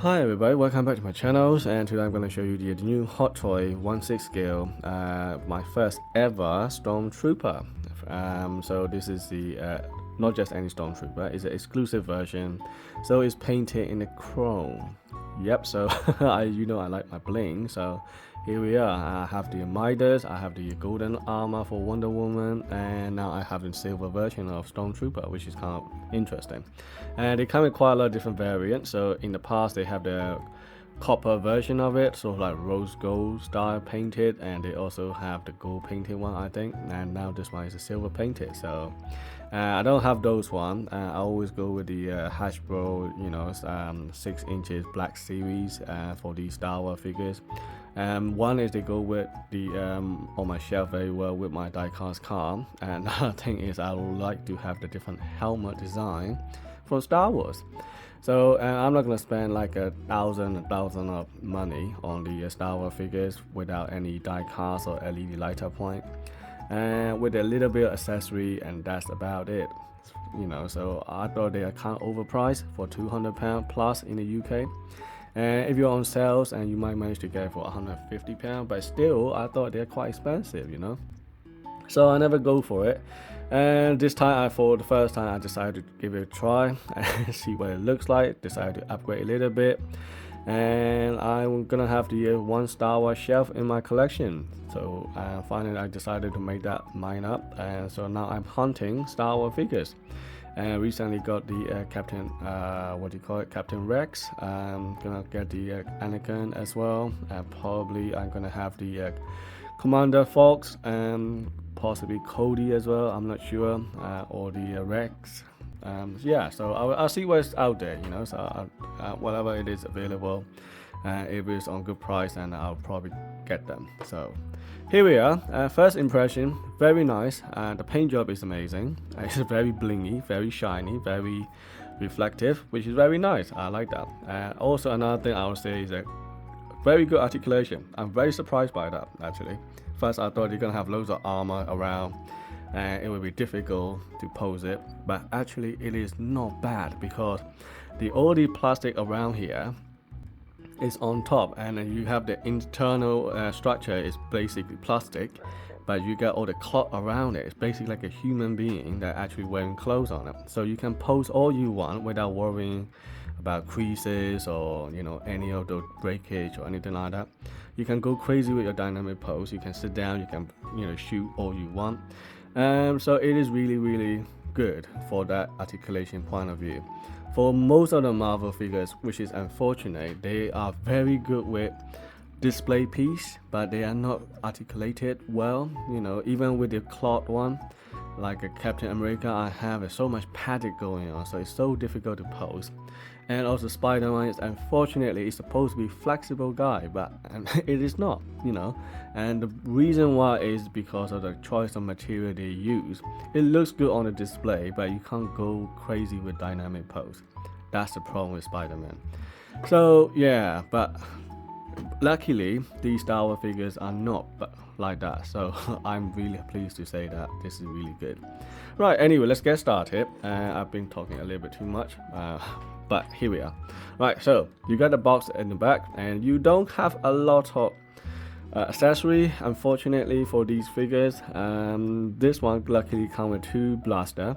Hi everybody, welcome back to my channels, and today I'm going to show you the new Hot Toy 1/6 scale, my first ever Stormtrooper. So this is the not just any Stormtrooper, it's an exclusive version, so it's painted in the chrome. Yep, so I like my bling, so here we are. I have the Midas, I have the golden armor for Wonder Woman, and now I have the silver version of Stormtrooper, which is kind of interesting. And they come with quite a lot of different variants. So in the past they have the copper version of it, sort of like rose gold style painted, and they also have the gold painted one, I think, and now this one is a silver painted. So I don't have those one. I always go with the Hasbro 6 inches black series for the Star Wars figures. One is they go with the on my shelf very well with my diecast car, and another thing is I would like to have the different helmet design from Star Wars. So I'm not gonna spend like a thousand of money on the Star Wars figures without any diecast or LED lighter point, and with a little bit of accessory, and that's about it. So I thought they are kind of overpriced for £200 plus in the UK. And if you're on sales, and you might manage to get it for £150, but still I thought they're quite expensive, so I never go for it. And this time, for the first time, I decided to give it a try and see what it looks like. Decided to upgrade a little bit, and I'm gonna have the one Star Wars shelf in my collection. So finally I decided to make that mine up, and so now I'm hunting Star Wars figures. And recently got the Captain Captain Rex. I'm gonna get the Anakin as well, and probably I'm gonna have the Commander Fox and possibly Cody as well, I'm not sure, or the Rex. So I'll see what's out there, so whatever it is available, if it's on good price, and I'll probably get them. So here we are. First impression, very nice. The paint job is amazing. It's very blingy, very shiny, very reflective, which is very nice. I like that. Also, another thing I would say is a very good articulation. I'm very surprised by that, actually. First I thought you're gonna have loads of armor around and it would be difficult to pose it, but actually it is not bad, because all the plastic around here is on top, and then you have the internal structure is basically plastic, but you get all the cloth around it. It's basically like a human being that actually wearing clothes on it, so you can pose all you want without worrying about creases or any of the breakage or anything like that. You can go crazy with your dynamic pose. You can sit down, you can shoot all you want. So it is really good for that articulation point of view. For most of the Marvel figures, which is unfortunate, they are very good with display piece, but they are not articulated well. Even with the cloth one, like a Captain America, I have so much padding going on, so it's so difficult to pose. And also Spider-Man is, unfortunately, it's supposed to be flexible guy, but it is not, and the reason why is because of the choice of material they use. It looks good on the display, but you can't go crazy with dynamic pose. That's the problem with Spider-Man. So yeah, but luckily these Star Wars figures are not like that, so I'm really pleased to say that this is really good. Right, anyway, let's get started. I've been talking a little bit too much, but here we are. Right, so you got the box in the back, and you don't have a lot of accessory, unfortunately, for these figures. This one luckily comes with 2 blaster,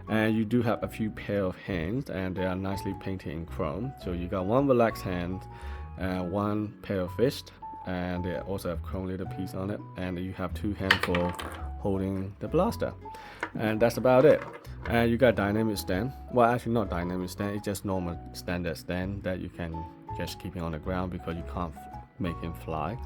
and you do have a few pair of hands, and they are nicely painted in chrome. So you got 1 relaxed hand, 1 pair of fist, and they also have chrome little piece on it, and you have 2 hands for holding the blaster, and that's about it. And you got dynamic stand. Well, actually not dynamic stand, it's just normal standard stand that you can just keep it on the ground because you can't make him fly.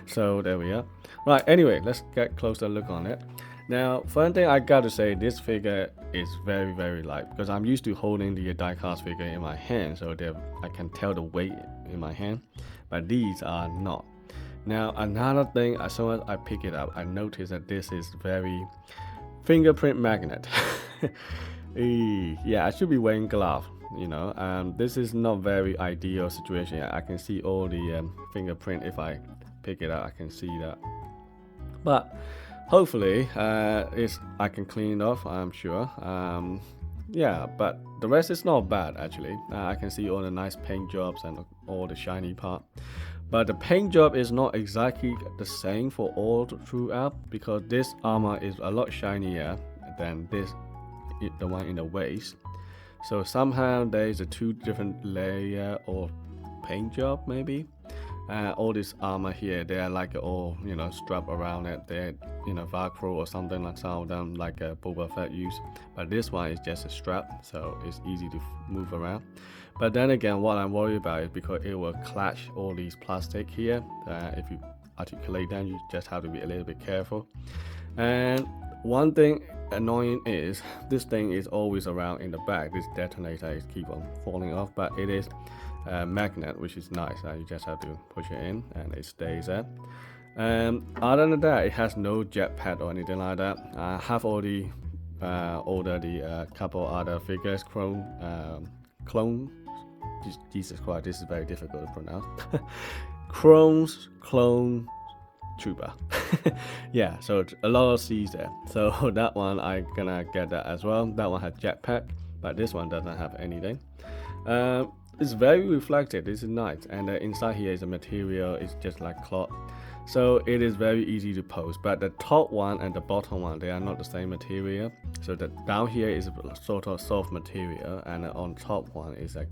So there we are. Right, anyway, let's get closer look on it. Now, one thing I gotta say, this figure is very light, because I'm used to holding the diecast figure in my hand, so I can tell the weight in my hand, but these are not. Now, another thing, as soon as I pick it up, I notice that this is very fingerprint magnet. Yeah, I should be wearing gloves. This is not very ideal situation. I can see all the fingerprint. If I pick it up, I can see that, but hopefully I can clean it off, I'm sure. Yeah, but the rest is not bad actually. I can see all the nice paint jobs and all the shiny part. But the paint job is not exactly the same for all throughout, because this armor is a lot shinier than the one in the waist. So somehow there is a 2 different layer of paint job maybe. All this armor here, they are like all, you know, strap around it. They're, you know, Velcro or something like some of them, like Boba Fett use. But this one is just a strap, so it's easy to move around. But then again, what I'm worried about is because it will clash all these plastic here. If you articulate them, you just have to be a little bit careful. And one thing annoying is this thing is always around in the back. This detonator is keep on falling off, but it is magnet, which is nice. You just have to push it in and it stays there. Other than that, it has no jetpack or anything like that. I have already ordered the couple other figures, clone. Jesus Christ, this is very difficult to pronounce. Clone Trooper. Yeah, so a lot of C's there. So that one I'm gonna get that as well. That one has jetpack, but this one doesn't have anything. It's very reflective. This is nice, and inside here is a material. It's just like cloth, so it is very easy to pose. But the top one and the bottom one, they are not the same material. So the down here is a sort of soft material, and on top one is like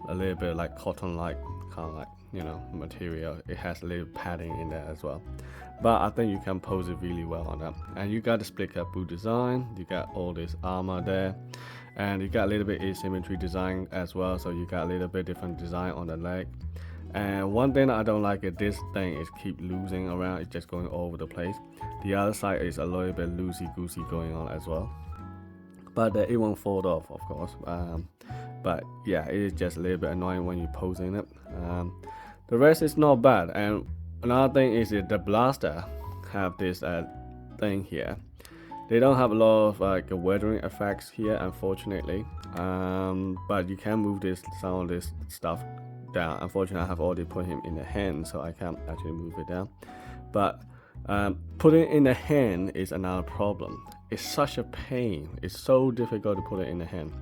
a little bit like cotton-like, kind of like, you know, material. It has a little padding in there as well. But I think you can pose it really well on that. And you got the split cap boot design. You got all this armor there. And you got a little bit asymmetry design as well, so you got a little bit different design on the leg. And one thing I don't like is this thing is keep losing around. It's just going all over the place. The other side is a little bit loosey-goosey going on as well, but it won't fall off, of course. But yeah, it is just a little bit annoying when you're posing it. The rest is not bad. And another thing is that the blaster have this thing here. They don't have a lot of like weathering effects here, unfortunately. But you can move some of this stuff down. Unfortunately, I have already put him in the hand, so I can't actually move it down. But putting it in the hand is another problem. It's such a pain. It's so difficult to put it in the hand,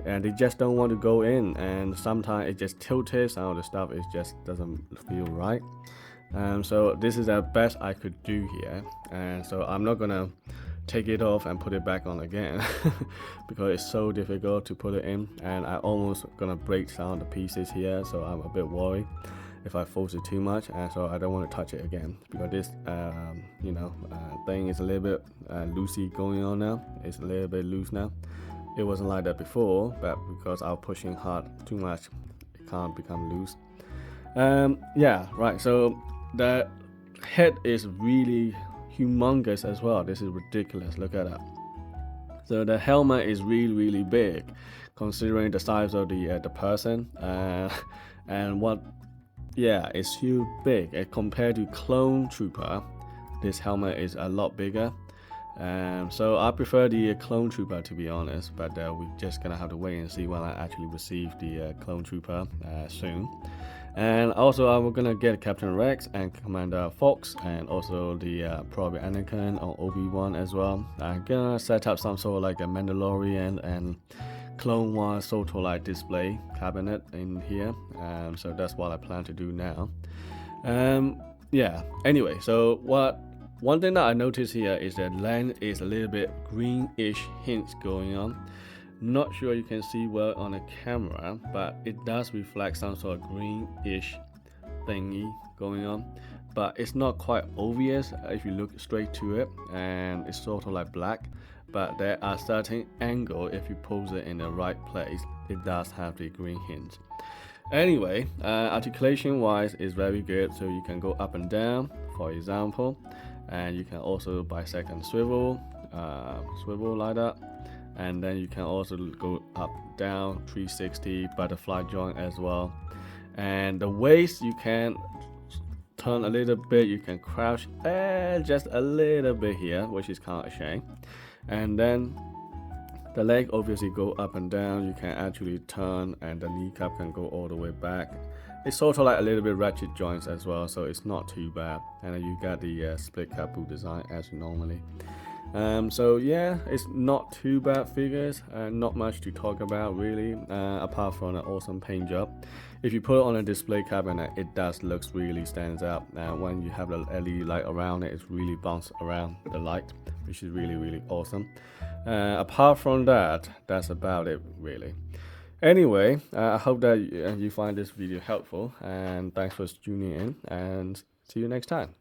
and they just don't want to go in. And sometimes it just tilted. Some of the stuff it just doesn't feel right. So this is the best I could do here, and so I'm not gonna take it off and put it back on again because it's so difficult to put it in, and I almost gonna break some of the pieces here, so I'm a bit worried if I force it too much, and so I don't want to touch it again because this thing is a little bit loosey going on now. It's a little bit loose now. It wasn't like that before, but because I'm pushing hard too much, it can't become loose. Yeah, right, so the head is really humongous as well. This is ridiculous. Look at that. So the helmet is really big considering the size of the person, and what, yeah, it's huge big. Compared to Clone Trooper, this helmet is a lot bigger. So I prefer the Clone Trooper, to be honest, but we're just gonna have to wait and see when I actually receive the Clone Trooper soon. And also I'm gonna get Captain Rex and Commander Fox, and also the probably Anakin or Obi-Wan as well. I'm gonna set up some sort of like a Mandalorian and Clone Wars sort of like display cabinet in here. So that's what I plan to do now. Yeah, anyway, so one thing that I noticed here is that land is a little bit greenish hints going on. Not sure you can see well on the camera, but it does reflect some sort of greenish thingy going on, but it's not quite obvious if you look straight to it, and it's sort of like black, but there are certain angle if you pose it in the right place, it does have the green hints. Anyway, articulation wise is very good, so you can go up and down, for example, and you can also bisect and swivel like that. And then you can also go up, down, 360, butterfly joint as well. And the waist, you can turn a little bit, you can crouch just a little bit here, which is kind of a shame. And then the leg obviously go up and down, you can actually turn, and the kneecap can go all the way back. It's sort of like a little bit ratchet joints as well, so it's not too bad. And then you got the split cap boot design as normally. So yeah, it's not too bad figures, not much to talk about really, apart from an awesome paint job. If you put it on a display cabinet, it does looks really stands out. When you have the LED light around it, it's really bounce around the light, which is really awesome. Apart from that, that's about it really. Anyway, I hope that you find this video helpful, and thanks for tuning in, and see you next time.